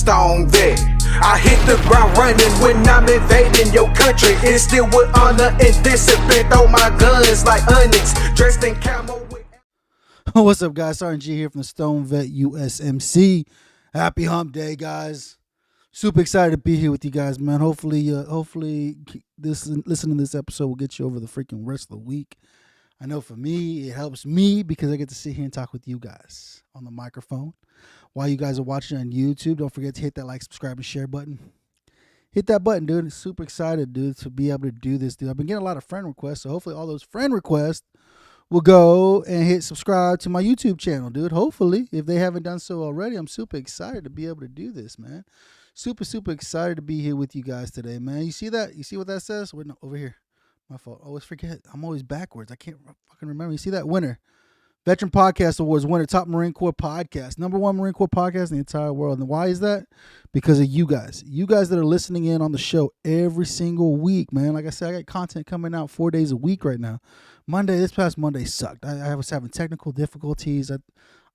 stone vet. I hit the ground running when I'm invading your country. Instill with honor and discipline. Throw my guns like onyx, dressed in camo. What's up, guys? Sergeant G here from the Stone Vet USMC. Happy Hump Day, guys. Super excited to be here with you guys, man. Hopefully, listening to this episode will get you over the freaking rest of the week. I know for me, it helps me because I get to sit here and talk with you guys on the microphone. While you guys are watching on YouTube, don't forget to hit that like, subscribe, and share button. Hit that button, dude. Super excited, dude, to be able to do this, dude. I've been getting a lot of friend requests, so hopefully all those friend requests will go and hit subscribe to my YouTube channel, dude. Hopefully, if they haven't done so already, I'm super excited to be able to do this, man. Super excited to be here with you guys today, man. You see that? You see what that says? Wait, no, over here. My fault. I always forget. I'm always backwards. I can't fucking remember. You see that? Winner. Veteran Podcast Awards winner, top Marine Corps podcast, #1 Marine Corps podcast in the entire world. And why is that? Because of you guys. You guys that are listening in on the show every single week, man. Like I said, I got content coming out 4 days a week right now. This past Monday sucked. I was having technical difficulties. I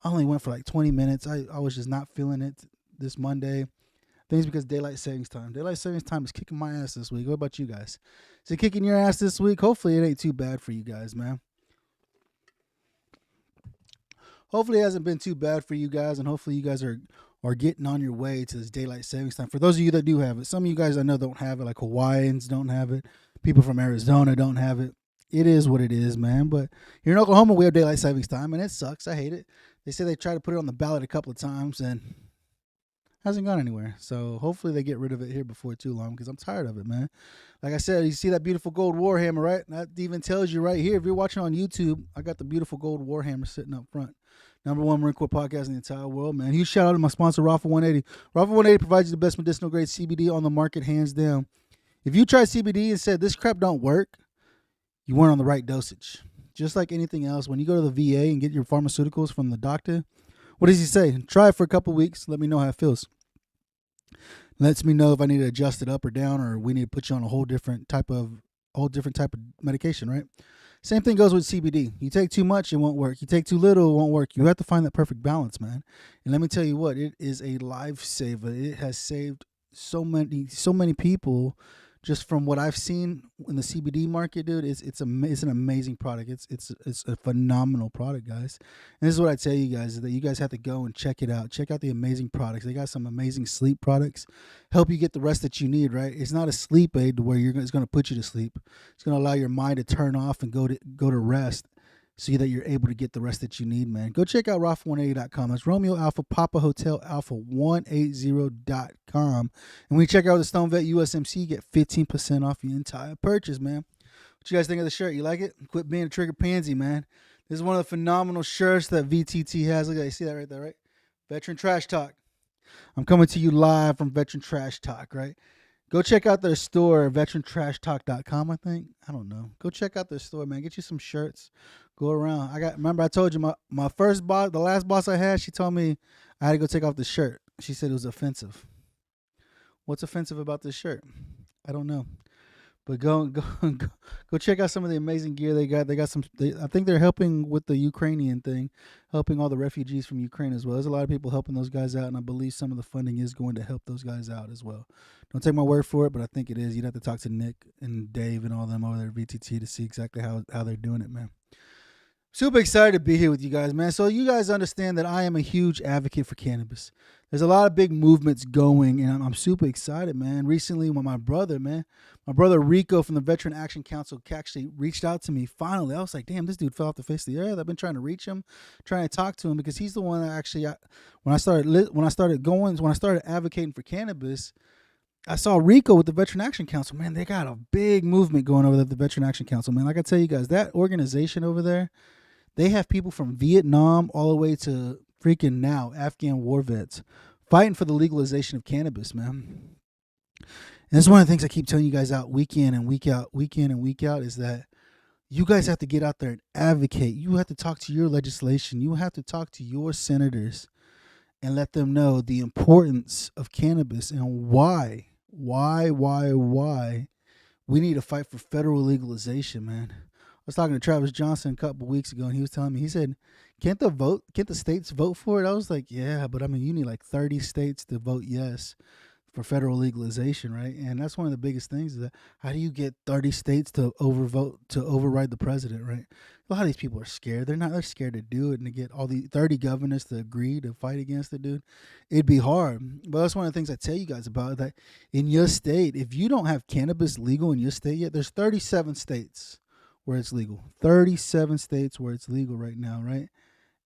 only went for like 20 minutes. I was just not feeling it this Monday. I think it's because daylight savings time. Daylight savings time is kicking my ass this week. What about you guys? Is it kicking your ass this week? Hopefully it ain't too bad for you guys, man. Hopefully it hasn't been too bad for you guys, and hopefully you guys are getting on your way to this daylight savings time. For those of you that do have it, some of you guys I know don't have it, like Hawaiians don't have it. People from Arizona don't have it. It is what it is, man. But here in Oklahoma, we have daylight savings time, and it sucks. I hate it. They say they tried to put it on the ballot a couple of times, and hasn't gone anywhere. So hopefully they get rid of it here before too long, because I'm tired of it, man. Like I said, you see that beautiful gold Warhammer, right? That even tells you right here. If you're watching on YouTube, I got the beautiful gold Warhammer sitting up front. #1 Marine Corps podcast in the entire world, man. Huge shout out to my sponsor, Raffle 180. Raffle 180 provides you the best medicinal grade CBD on the market, hands down. If you tried CBD and said this crap don't work, you weren't on the right dosage. Just like anything else, when you go to the VA and get your pharmaceuticals from the doctor, what does he say? Try it for a couple weeks. Let me know how it feels. Lets me know if I need to adjust it up or down, or we need to put you on a whole different type of medication, right? Same thing goes with CBD. You take too much, it won't work. You take too little, it won't work. You have to find that perfect balance, man. And let me tell you what, it is a lifesaver. It has saved so many people. Just from what I've seen in the CBD market, dude, it's an amazing product. It's a phenomenal product, guys. And this is what I tell you guys, is that you guys have to go and check it out. Check out the amazing products. They got some amazing sleep products. Help you get the rest that you need, right? It's not a sleep aid to where it's going to put you to sleep. It's going to allow your mind to turn off and go to rest, so that you're able to get the rest that you need, man. Go check out Raffle180.com. That's Romeo Alpha Papa Hotel Alpha 180.com. And when you check out the Stone Vet USMC, you get 15% off your entire purchase, man. What you guys think of the shirt? You like it? Quit being a trigger pansy, man. This is one of the phenomenal shirts that VTT has. Look at that. You see that right there, right? Veteran Trash Talk. I'm coming to you live from Veteran Trash Talk, right? Go check out their store, VeteranTrashTalk.com, I think. I don't know. Go check out their store, man. Get you some shirts. Go around. Remember I told you my first boss, the last boss I had, she told me I had to go take off the shirt. She said it was offensive. What's offensive about this shirt? I don't know. But go check out some of the amazing gear they got. I think they're helping with the Ukrainian thing, helping all the refugees from Ukraine as well. There's a lot of people helping those guys out, and I believe some of the funding is going to help those guys out as well. Don't take my word for it, but I think it is. You'd have to talk to Nick and Dave and all them over there at VTT to see exactly how they're doing it, man. Super excited to be here with you guys, man. So you guys understand that I am a huge advocate for cannabis. There's a lot of big movements going, and I'm super excited, man. Recently, when my brother Rico from the Veteran Action Council actually reached out to me. Finally, I was like, damn, this dude fell off the face of the earth. I've been trying to reach him, trying to talk to him, because he's the one that actually, when I started advocating for cannabis, I saw Rico with the Veteran Action Council. Man, they got a big movement going over there at the Veteran Action Council, man. Like I tell you guys, that organization over there, they have people from Vietnam all the way to freaking now Afghan war vets fighting for the legalization of cannabis, man. And this is one of the things I keep telling you guys out week in and week out, is that you guys have to get out there and advocate. You have to talk to your legislation. You have to talk to your senators and let them know the importance of cannabis and why we need to fight for federal legalization, man. I was talking to Travis Johnson a couple weeks ago, and he was telling me, he said, Can't the states vote for it? I was like, yeah, but I mean, you need like 30 states to vote yes for federal legalization, right? And that's one of the biggest things is that how do you get 30 states to override the president, right? A lot of these people are scared. They're scared to do it and to get all the 30 governors to agree to fight against it, dude. It'd be hard. But that's one of the things I tell you guys about that in your state, if you don't have cannabis legal in your state yet, there's 37 states where it's legal. 37 states where it's legal right now, right?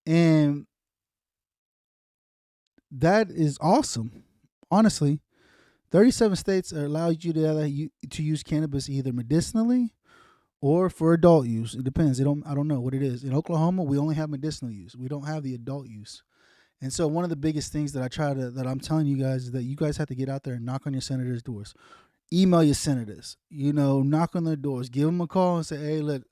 And that is awesome. Honestly, 37 states allow you to use cannabis either medicinally or for adult use. It depends. I don't know what it is. In Oklahoma, we only have medicinal use. We don't have the adult use. And so one of the biggest things that I'm telling you guys is that you guys have to get out there and knock on your senators' doors. Email your senators. Knock on their doors. Give them a call and say, "Hey, look,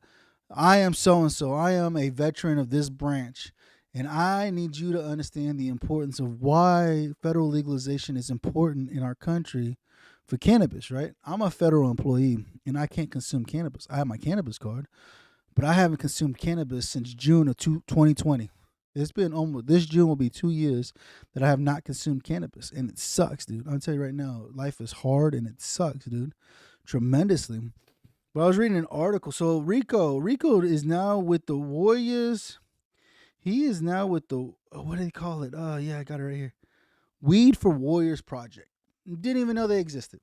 I am so and so. I am a veteran of this branch. And I need you to understand the importance of why federal legalization is important in our country for cannabis, right? I'm a federal employee and I can't consume cannabis. I have my cannabis card, but I haven't consumed cannabis since June of 2020. It's been this June will be 2 years that I have not consumed cannabis. And it sucks, dude. I'll tell you right now, life is hard and it sucks, dude, tremendously. But I was reading an article. So Rico is now with the Warriors. He is now with the, what do they call it? Oh, yeah, I got it right here. Weed for Warriors Project. Didn't even know they existed.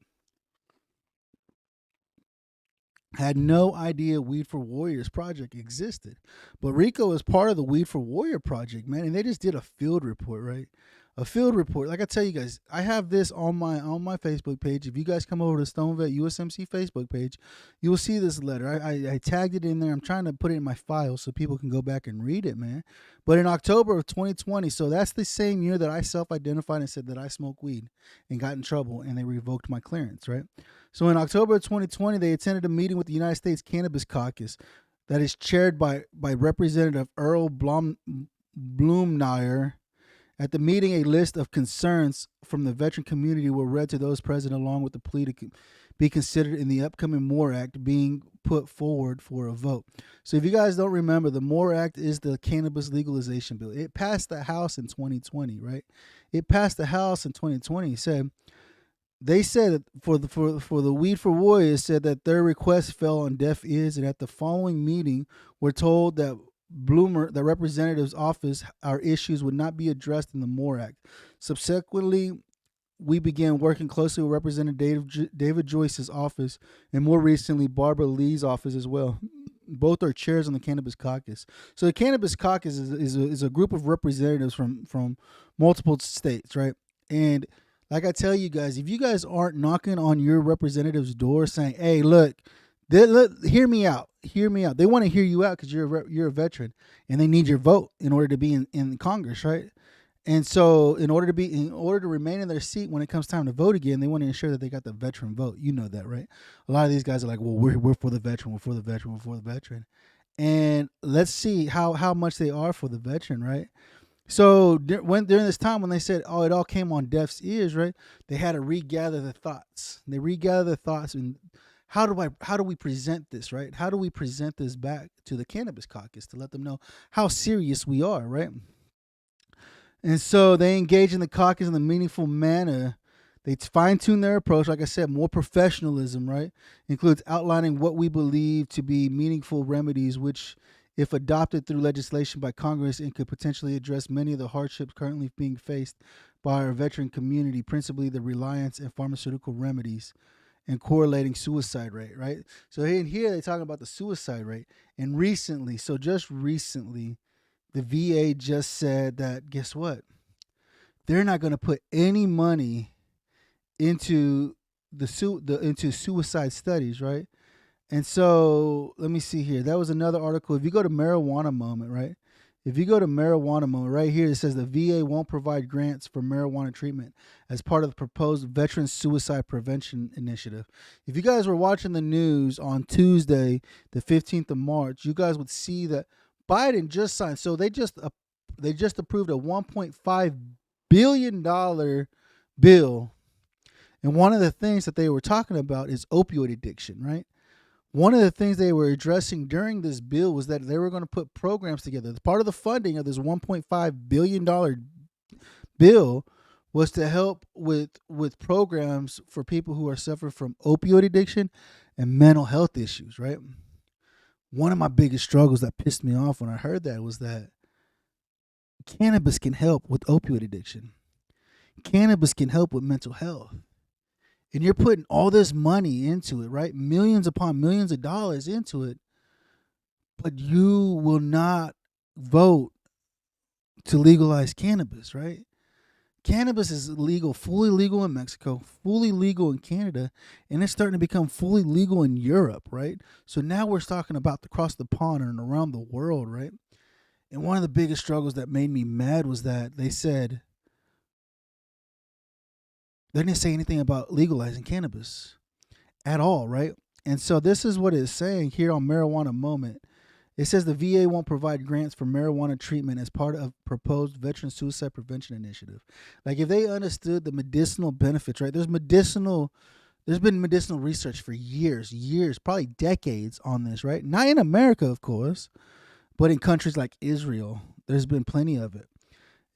Had no idea Weed for Warriors Project existed. But Rico is part of the Weed for Warrior Project, man. And they just did a field report, right? A field report. Like I tell you guys, I have this on my Facebook page. If you guys come over to StoneVet USMC Facebook page, you will see this letter. I tagged it in there. I'm trying to put it in my file so people can go back and read it, man. But in October of 2020, so that's the same year that I self-identified and said that I smoke weed and got in trouble and they revoked my clearance, right? So in October of 2020, they attended a meeting with the United States Cannabis Caucus that is chaired by Representative Earl Bloomnayer. At the meeting, a list of concerns from the veteran community were read to those present, along with the plea to be considered in the upcoming MORE Act being put forward for a vote. So if you guys don't remember, the MORE Act is the cannabis legalization bill. It passed the House in 2020, right? It passed the House in 2020. They said for the Weed for Warriors said that their request fell on deaf ears, and at the following meeting, we're told that the representative's office, our issues would not be addressed in the MORE Act. Subsequently, we began working closely with Representative David Joyce's office, and more recently, Barbara Lee's office as well. Both are chairs on the Cannabis Caucus. So the Cannabis Caucus is a group of representatives from multiple states, right? And like I tell you guys, if you guys aren't knocking on your representative's door saying, "Hey, look, hear me out. Hear me out." They want to hear you out because you're a veteran, and they need your vote in order to be in Congress, right? And so, in order to remain in their seat when it comes time to vote again, they want to ensure that they got the veteran vote. You know that, right? A lot of these guys are like, "Well, we're for the veteran. We're for the veteran. We're for the veteran." And let's see how much they are for the veteran, right? So during this time when they said, "Oh, it all came on deaf ears," right? They had to regather the thoughts. They regather the thoughts and how do we present this, right? How do we present this back to the Cannabis Caucus to let them know how serious we are, right? And so they engage in the caucus in a meaningful manner. They fine-tune their approach, like I said, more professionalism, right? Includes outlining what we believe to be meaningful remedies, which, if adopted through legislation by Congress, and could potentially address many of the hardships currently being faced by our veteran community, principally the reliance on pharmaceutical remedies and correlating suicide rate, right? So in here they're talking about the suicide rate. And just recently, the VA just said that, guess what? They're not going to put any money into into suicide studies, right? And so let me see here. That was another article. If you go to Marijuana Moment, right? If you go to Marijuana Moment, right here, it says the VA won't provide grants for marijuana treatment as part of the proposed Veteran Suicide Prevention Initiative. If you guys were watching the news on Tuesday, the 15th of March, you guys would see that Biden just signed. So they just approved a $1.5 billion bill. And one of the things that they were talking about is opioid addiction, right? One of the things they were addressing during this bill was that they were going to put programs together. Part of the funding of this $1.5 billion bill was to help with programs for people who are suffering from opioid addiction and mental health issues, right? One of my biggest struggles that pissed me off when I heard that was that cannabis can help with opioid addiction. Cannabis can help with mental health. And you're putting all this money into it, right? Millions upon millions of dollars into it, but you will not vote to legalize cannabis, right? Cannabis is legal, fully legal in Mexico, fully legal in Canada, and it's starting to become fully legal in Europe, right? So now we're talking about across the pond and around the world, right? And one of the biggest struggles that made me mad was that they said they didn't say anything about legalizing cannabis at all, right? And so this is what it's saying here on Marijuana Moment. It says the VA won't provide grants for marijuana treatment as part of proposed veteran suicide prevention initiative. Like if they understood the medicinal benefits, right? There's been medicinal research for years, probably decades on this, right? Not in America, of course, but in countries like Israel, there's been plenty of it.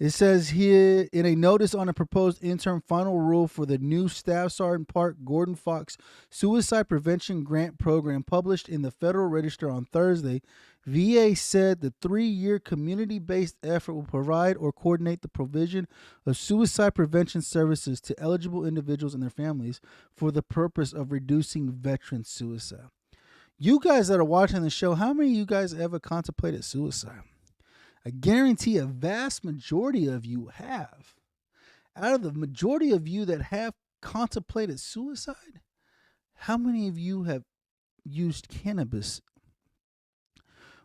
It says here in a notice on a proposed interim final rule for the new Staff Sergeant Park Gordon Fox Suicide Prevention Grant Program published in the Federal Register on Thursday, VA said the 3-year community-based effort will provide or coordinate the provision of suicide prevention services to eligible individuals and their families for the purpose of reducing veteran suicide. You guys that are watching the show, how many of you guys ever contemplated suicide? I guarantee a vast majority of you have. Out of the majority of you that have contemplated suicide, how many of you have used cannabis?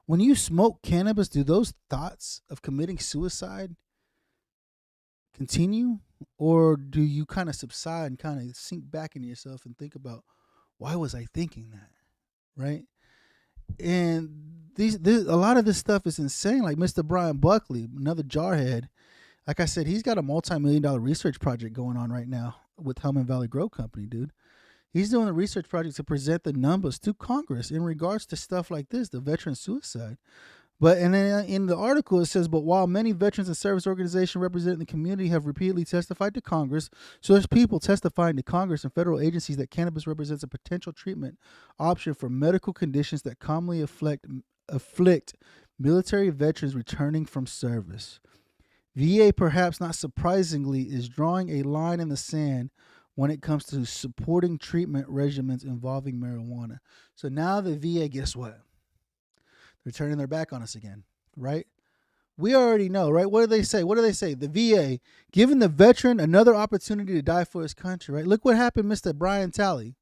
When you smoke cannabis, do those thoughts of committing suicide continue? Or do you kind of subside and kind of sink back into yourself and think about, why was I thinking that? Right? And a lot of this stuff is insane. Like Mr. Brian Buckley, another jarhead. Like I said, he's got a multi-million-dollar research project going on right now with Helman Valley Grow Company, dude. He's doing a research project to present the numbers to Congress in regards to stuff like this, the veteran suicide. But and then in the article it says, but while many veterans and service organizations representing the community have repeatedly testified to Congress, so there's people testifying to Congress and federal agencies that cannabis represents a potential treatment option for medical conditions that commonly afflict military veterans returning from service. VA, perhaps not surprisingly, is drawing a line in the sand when it comes to supporting treatment regimens involving marijuana. So now the VA, guess what? They're turning their back on us again, right? We already know, right? What do they say? The VA, giving the veteran another opportunity to die for his country, right? Look what happened, Mr. Brian Talley.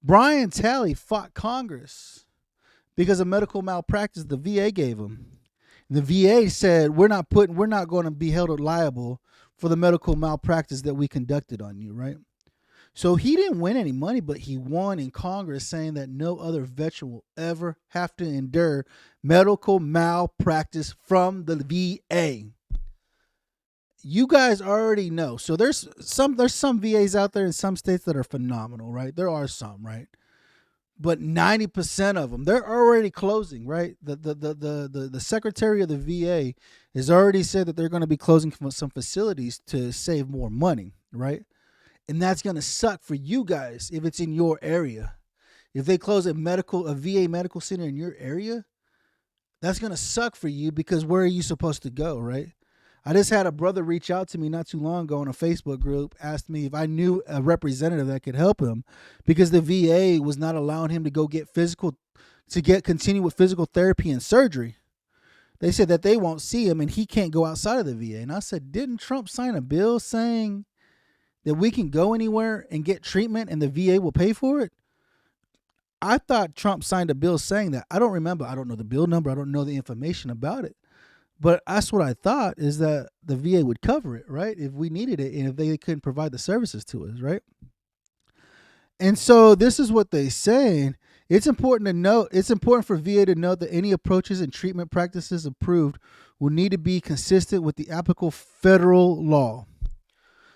Brian Talley fought Congress because of medical malpractice the VA gave him. The VA said, we're not going to be held liable for the medical malpractice that we conducted on you, right? So he didn't win any money, but he won in Congress saying that no other veteran will ever have to endure medical malpractice from the VA. You guys already know. So there's some VAs out there in some states that are phenomenal, right? There are some, right? But 90% of them, they're already closing, right? The secretary of the VA has already said that they're going to be closing some facilities to save more money, right? And that's going to suck for you guys if it's in your area. If they close a VA medical center in your area, that's going to suck for you because where are you supposed to go, right? I just had a brother reach out to me not too long ago in a Facebook group, asked me if I knew a representative that could help him because the VA was not allowing him to go continue with physical therapy and surgery. They said that they won't see him and he can't go outside of the VA. And I said, didn't Trump sign a bill saying that we can go anywhere and get treatment and the VA will pay for it? I thought Trump signed a bill saying that. I don't remember. I don't know the bill number. I don't know the information about it. But that's what I thought, is that the VA would cover it, right? If we needed it and if they couldn't provide the services to us, right? And so this is what they're saying. It's important for VA to note that any approaches and treatment practices approved will need to be consistent with the applicable federal law.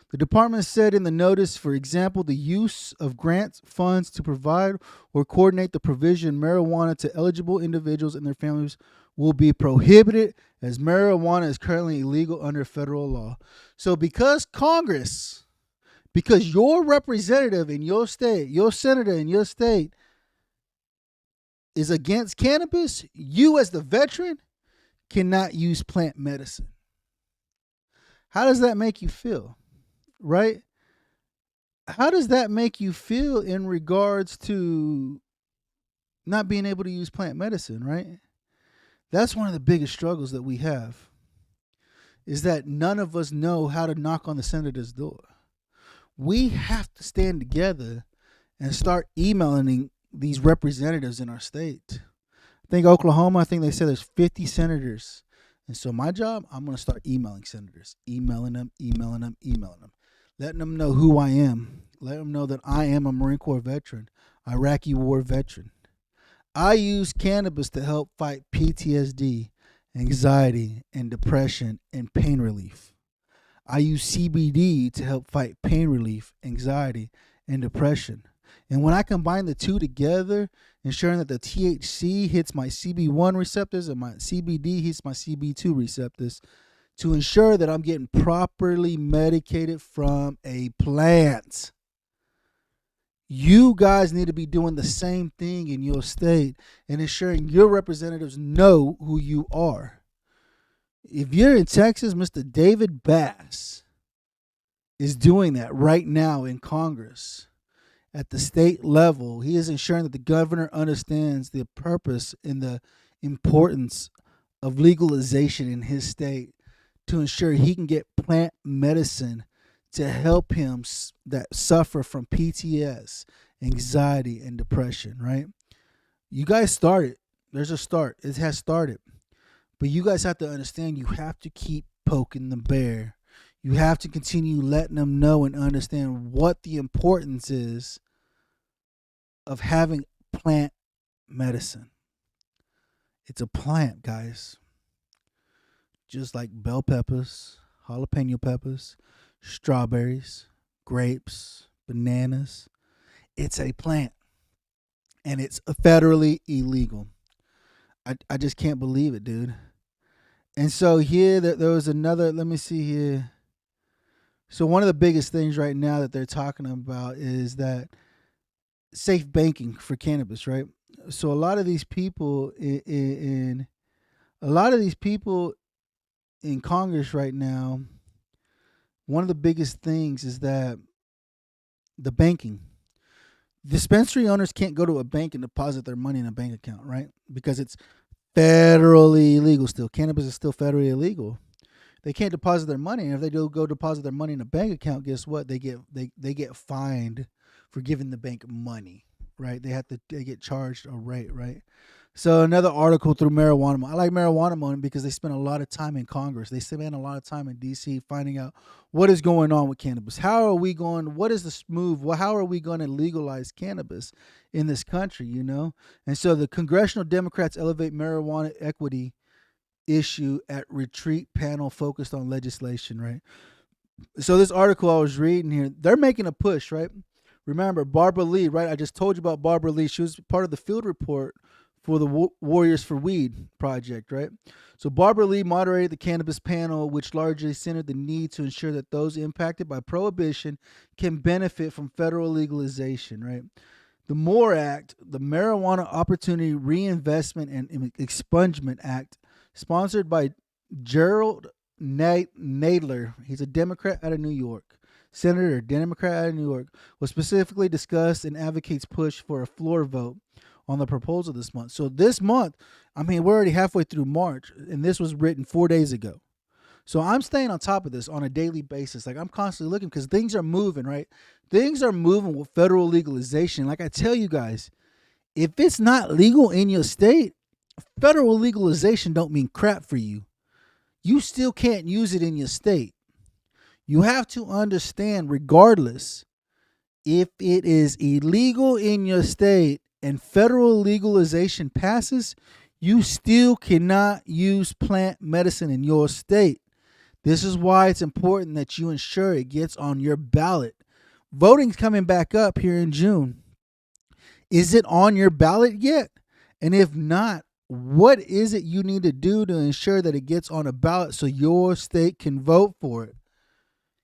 The department said in the notice, for example, the use of grant funds to provide or coordinate the provision of marijuana to eligible individuals and their families will be prohibited as marijuana is currently illegal under federal law. So because Congress, because your representative in your state, your senator in your state is against cannabis, you as the veteran cannot use plant medicine. How does that make you feel? Right? How does that make you feel in regards to not being able to use plant medicine, right? That's one of the biggest struggles that we have, is that none of us know how to knock on the senator's door. We have to stand together and start emailing these representatives in our state. I think Oklahoma, I think they said there's 50 senators. And so my job, I'm going to start emailing senators, emailing them, letting them know who I am, let them know that I am a Marine Corps veteran, Iraqi war veteran. I use cannabis to help fight PTSD, anxiety, and depression and pain relief. I use CBD to help fight pain relief, anxiety, and depression. And when I combine the two together, ensuring that the THC hits my CB1 receptors and my CBD hits my CB2 receptors, to ensure that I'm getting properly medicated from a plant. You guys need to be doing the same thing in your state and ensuring your representatives know who you are. If you're in Texas, Mr. David Bass is doing that right now in Congress. At the state level, he is ensuring that the governor understands the purpose and the importance of legalization in his state to ensure he can get plant medicine to help him that suffer from PTS, anxiety, and depression, right? You guys started. There's a start. It has started. But you guys have to understand you have to keep poking the bear. You have to continue letting them know and understand what the importance is of having plant medicine. It's a plant, guys. Just like bell peppers, jalapeno peppers, strawberries, grapes, bananas. It's a plant. And it's federally illegal. I just can't believe it, dude. And so here there was another, let me see here. So one of the biggest things right now that they're talking about is that safe banking for cannabis, right? So a lot of these people in Congress right now, one of the biggest things is that the banking. Dispensary owners can't go to a bank and deposit their money in a bank account, right? Because it's federally illegal still. Cannabis is still federally illegal. They can't deposit their money, and if they do go deposit their money in a bank account, guess what? They get fined for giving the bank money, right? They get charged a rate, right? So another article through Marijuana Moment. I like Marijuana Moment because they spend a lot of time in Congress. They spend a lot of time in D.C. finding out what is going on with cannabis. What is the move? How are we going to legalize cannabis in this country, you know? And so the congressional Democrats elevate marijuana equity issue at retreat panel focused on legislation, right? So this article I was reading here, they're making a push, right? Remember, Barbara Lee, right? I just told you about Barbara Lee. She was part of the field report for the Warriors for Weed project, right? So Barbara Lee moderated the cannabis panel, which largely centered the need to ensure that those impacted by prohibition can benefit from federal legalization, right? The MORE Act, the Marijuana Opportunity Reinvestment and Expungement Act, sponsored by Gerald Nadler, he's a Democrat out of New York, Senator, Democrat out of New York, was specifically discussed and advocates push for a floor vote on the proposal this month. So this month, I mean, we're already halfway through March, and this was written 4 days ago. So I'm staying on top of this on a daily basis. Like, I'm constantly looking because things are moving, right? Things are moving with federal legalization. Like I tell you guys, if it's not legal in your state, federal legalization don't mean crap for you. You still can't use it in your state. You have to understand, regardless, if it is illegal in your state and federal legalization passes, you still cannot use plant medicine in your state. This is why it's important that you ensure it gets on your ballot. Voting's coming back up here in June. Is it on your ballot yet? And if not, what is it you need to do to ensure that it gets on a ballot so your state can vote for it?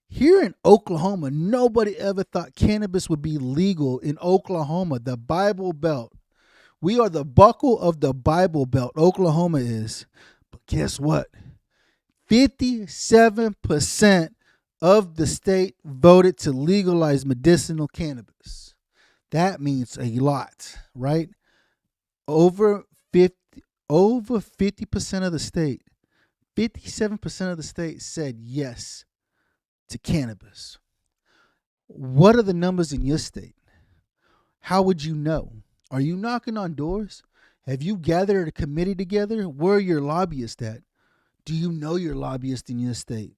Here in Oklahoma, nobody ever thought cannabis would be legal in Oklahoma, the Bible Belt. We are the buckle of the Bible Belt, Oklahoma is. But guess what? 57% of the state voted to legalize medicinal cannabis. That means a lot, right? Over 50% of the state, 57% of the state said yes to cannabis. What are the numbers in your state? How would you know? Are you knocking on doors? Have you gathered a committee together? Where are your lobbyists at? Do you know your lobbyist in your state?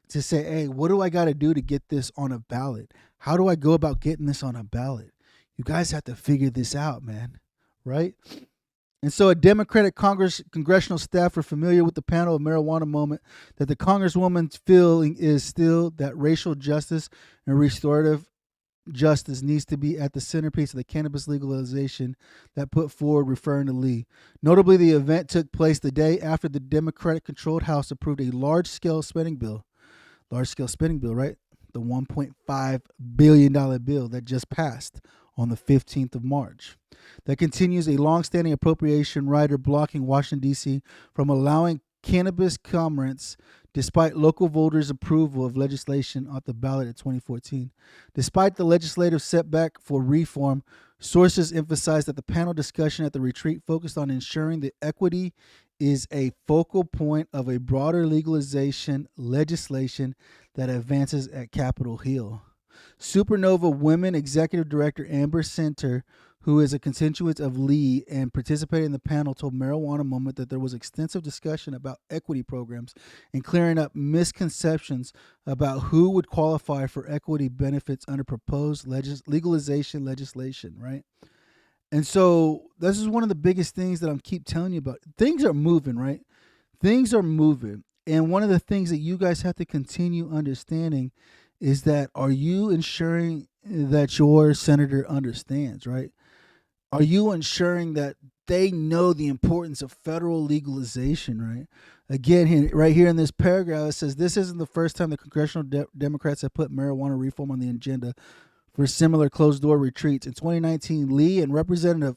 To say, hey, what do I got to do to get this on a ballot? How do I go about getting this on a ballot? You guys have to figure this out, man, right? And so a Democratic congressional staff are familiar with the panel of marijuana moment that the Congresswoman's feeling is still that racial justice and restorative justice needs to be at the centerpiece of the cannabis legalization that put forward, referring to Lee. Notably, the event took place the day after the Democratic-controlled House approved a large-scale spending bill. Large-scale spending bill, right? The $1.5 billion bill that just passed on the 15th of March. That continues a long-standing appropriation rider blocking Washington, D.C. from allowing cannabis commerce despite local voters' approval of legislation on the ballot in 2014. Despite the legislative setback for reform, sources emphasize that the panel discussion at the retreat focused on ensuring that equity is a focal point of a broader legalization legislation that advances at Capitol Hill. Supernova Women Executive Director Amber Center, who is a constituent of Lee and participated in the panel, told Marijuana Moment that there was extensive discussion about equity programs and clearing up misconceptions about who would qualify for equity benefits under proposed legalization legislation, right? And so this is one of the biggest things that I keep telling you about. Things are moving, right? Things are moving. And one of the things that you guys have to continue understanding is that, are you ensuring that your senator understands, right? Are you ensuring that they know the importance of federal legalization, right? Again, right here in this paragraph, it says, this isn't the first time the congressional Democrats have put marijuana reform on the agenda for similar closed-door retreats. In 2019, Lee and Representative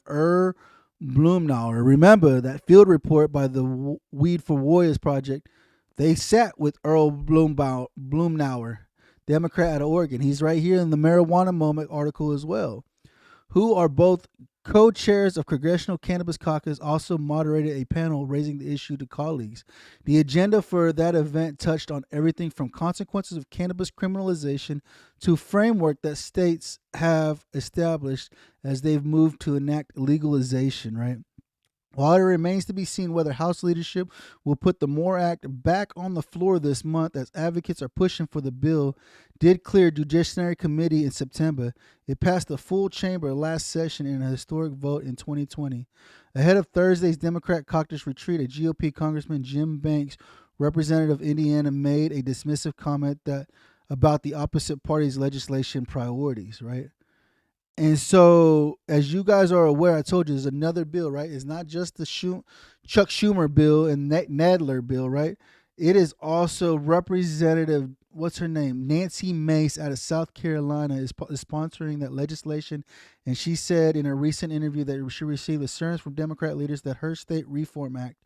Blumnauer, remember that field report by the Weed for Warriors Project, they sat with Earl Blumnauer, Democrat out of Oregon. He's right here in the Marijuana Moment article as well, who are both co-chairs of Congressional Cannabis Caucus, also moderated a panel raising the issue to colleagues. The agenda for that event touched on everything from consequences of cannabis criminalization to framework that states have established as they've moved to enact legalization, right? While it remains to be seen whether House leadership will put the MORE Act back on the floor this month, as advocates are pushing for the bill did clear Judiciary Committee in September. It passed the full chamber last session in a historic vote in 2020. Ahead of Thursday's Democrat caucus retreat, a GOP Congressman Jim Banks, representative of Indiana, made a dismissive comment about the opposite party's legislation priorities, right? And so, as you guys are aware, I told you there's another bill, right? It's not just the Chuck Schumer bill and Nadler bill, right? It is also Representative, what's her name? Nancy Mace out of South Carolina is sponsoring that legislation. And she said in a recent interview that she received assurance from Democrat leaders that her state reform act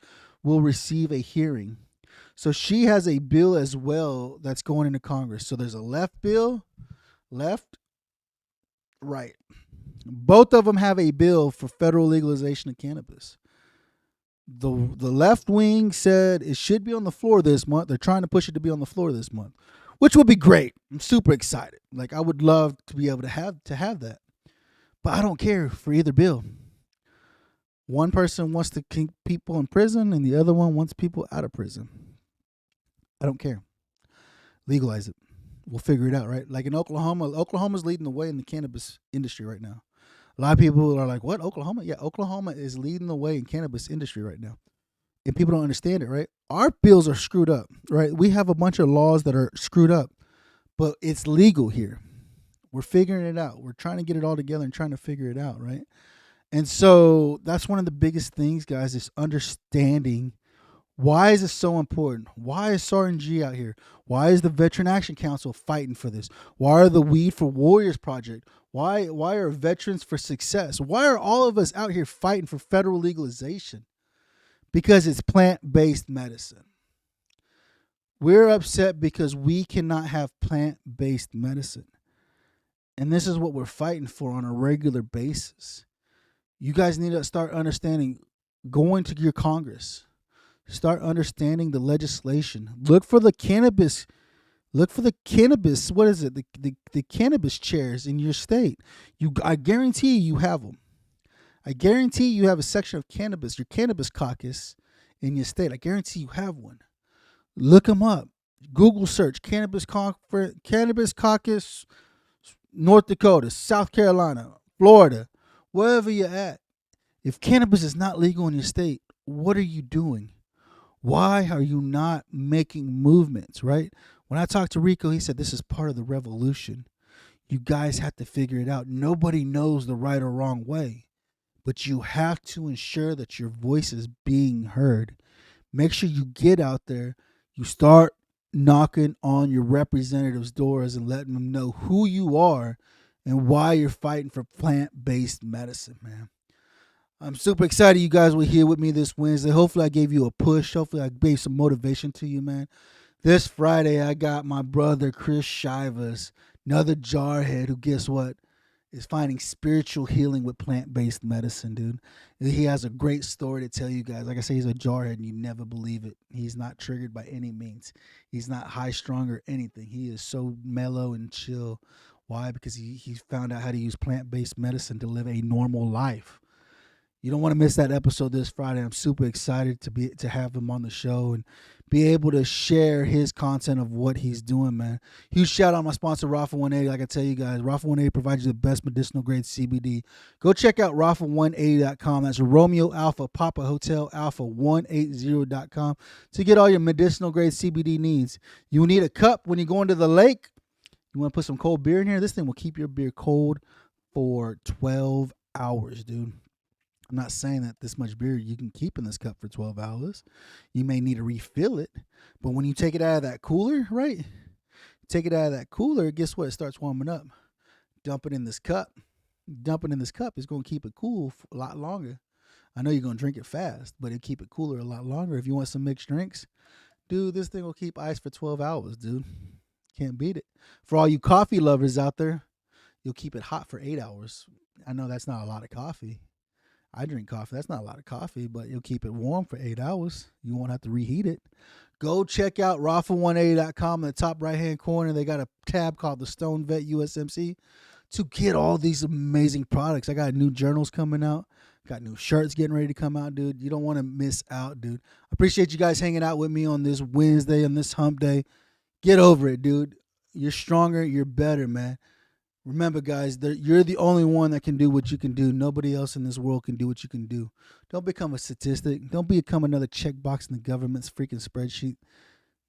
will receive a hearing. So she has a bill as well that's going into Congress. So there's a left bill, right. Both of them have a bill for federal legalization of cannabis. The left wing said it should be on the floor this month. They're trying to push it to be on the floor this month, which would be great. I'm super excited. Like, I would love to be able to have that. But I don't care for either bill. One person wants to keep people in prison and the other one wants people out of prison. I don't care. Legalize it. We'll figure it out, right? Like in Oklahoma's leading the way in the cannabis industry right now. A lot of people are like, what, Oklahoma? Yeah, Oklahoma is leading the way in cannabis industry right now. and people don't understand it, right? Our bills are screwed up, right? We have a bunch of laws that are screwed up, but it's legal here. We're figuring it out. We're trying to get it all together and trying to figure it out, right? And so that's one of the biggest things, guys, is understanding why is it so important? Why is Sergeant G out here? Why is the Veteran Action Council fighting for this? Why are the Weed for Warriors Project? Why are Veterans for Success? Why are all of us out here fighting for federal legalization? Because it's plant-based medicine. We're upset because we cannot have plant-based medicine. And this is what we're fighting for on a regular basis. You guys need to start understanding, going to your Congress. Start understanding the legislation. Look for the cannabis. What is it? The cannabis chairs in your state. I guarantee you have them. I guarantee you have a section of cannabis, your Cannabis Caucus in your state. I guarantee you have one. Look them up. Google search Cannabis Caucus, North Dakota, South Carolina, Florida, wherever you're at. If cannabis is not legal in your state, what are you doing? Why are you not making movements, right? When I talked to Rico, he said this is part of the revolution. You guys have to figure it out. Nobody knows the right or wrong way, but you have to ensure that your voice is being heard. Make sure you get out there. You start knocking on your representatives' doors and letting them know who you are and why you're fighting for plant-based medicine, man. I'm super excited you guys were here with me this Wednesday. Hopefully I gave you a push. Hopefully I gave some motivation to you, man. This Friday I got my brother Chris Shivas, another jarhead who, guess what, is finding spiritual healing with plant-based medicine, dude. He has a great story to tell you guys. Like I say, he's a jarhead and you never believe it. He's not triggered by any means. He's not high-strung or anything. He is so mellow and chill. Why? Because he found out how to use plant-based medicine to live a normal life. You don't want to miss that episode this Friday. I'm super excited to have him on the show and be able to share his content of what he's doing, man. Huge shout out my sponsor, Rafa 180. Like I tell you guys, Rafa 180 provides you the best medicinal grade CBD. Go check out Rafa180.com. That's Romeo Alpha Papa Hotel Alpha 180.com to get all your medicinal grade CBD needs. You need a cup when you go into the lake. You want to put some cold beer in here? This thing will keep your beer cold for 12 hours, dude. I'm not saying that this much beer you can keep in this cup for 12 hours. You may need to refill it. But when you take it out of that cooler, right? Take it out of that cooler, guess what? It starts warming up. Dump it in this cup. Dump it in this cup is going to keep it cool for a lot longer. I know you're going to drink it fast, but it'll keep it cooler a lot longer. If you want some mixed drinks, dude, this thing will keep ice for 12 hours, dude. Can't beat it. For all you coffee lovers out there, you'll keep it hot for 8 hours. I know that's not a lot of coffee. I drink coffee. That's not a lot of coffee, but you'll keep it warm for 8 hours. You won't have to reheat it. Go check out Rafa180.com in the top right-hand corner. They got a tab called the Stone Vet USMC to get all these amazing products. I got new journals coming out. Got new shirts getting ready to come out, dude. You don't want to miss out, dude. I appreciate you guys hanging out with me on this Wednesday, on this hump day. Get over it, dude. You're stronger. You're better, man. Remember, guys, you're the only one that can do what you can do. Nobody else in this world can do what you can do. Don't become a statistic. Don't become another checkbox in the government's freaking spreadsheet.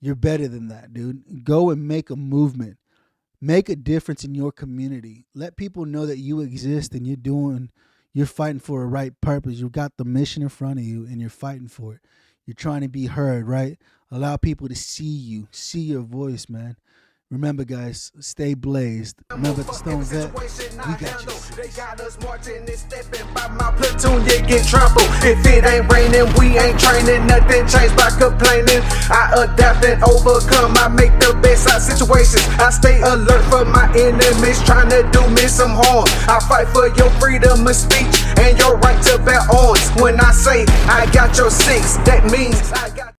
You're better than that, dude. Go and make a movement. Make a difference in your community. Let people know that you exist and you're fighting for a right purpose. You've got the mission in front of you and you're fighting for it. You're trying to be heard, right? Allow people to see you, see your voice, man. Remember, guys, stay blazed. Remember the Stone Vet, we got you. They got us marching and stepping by my platoon, you get trampled. If it ain't raining, we ain't training. Nothing changed by complaining. I adapt and overcome. I make the best out of situations. I stay alert for my enemies trying to do me some harm. I fight for your freedom of speech and your right to bear arms. When I say I got your six, that means I got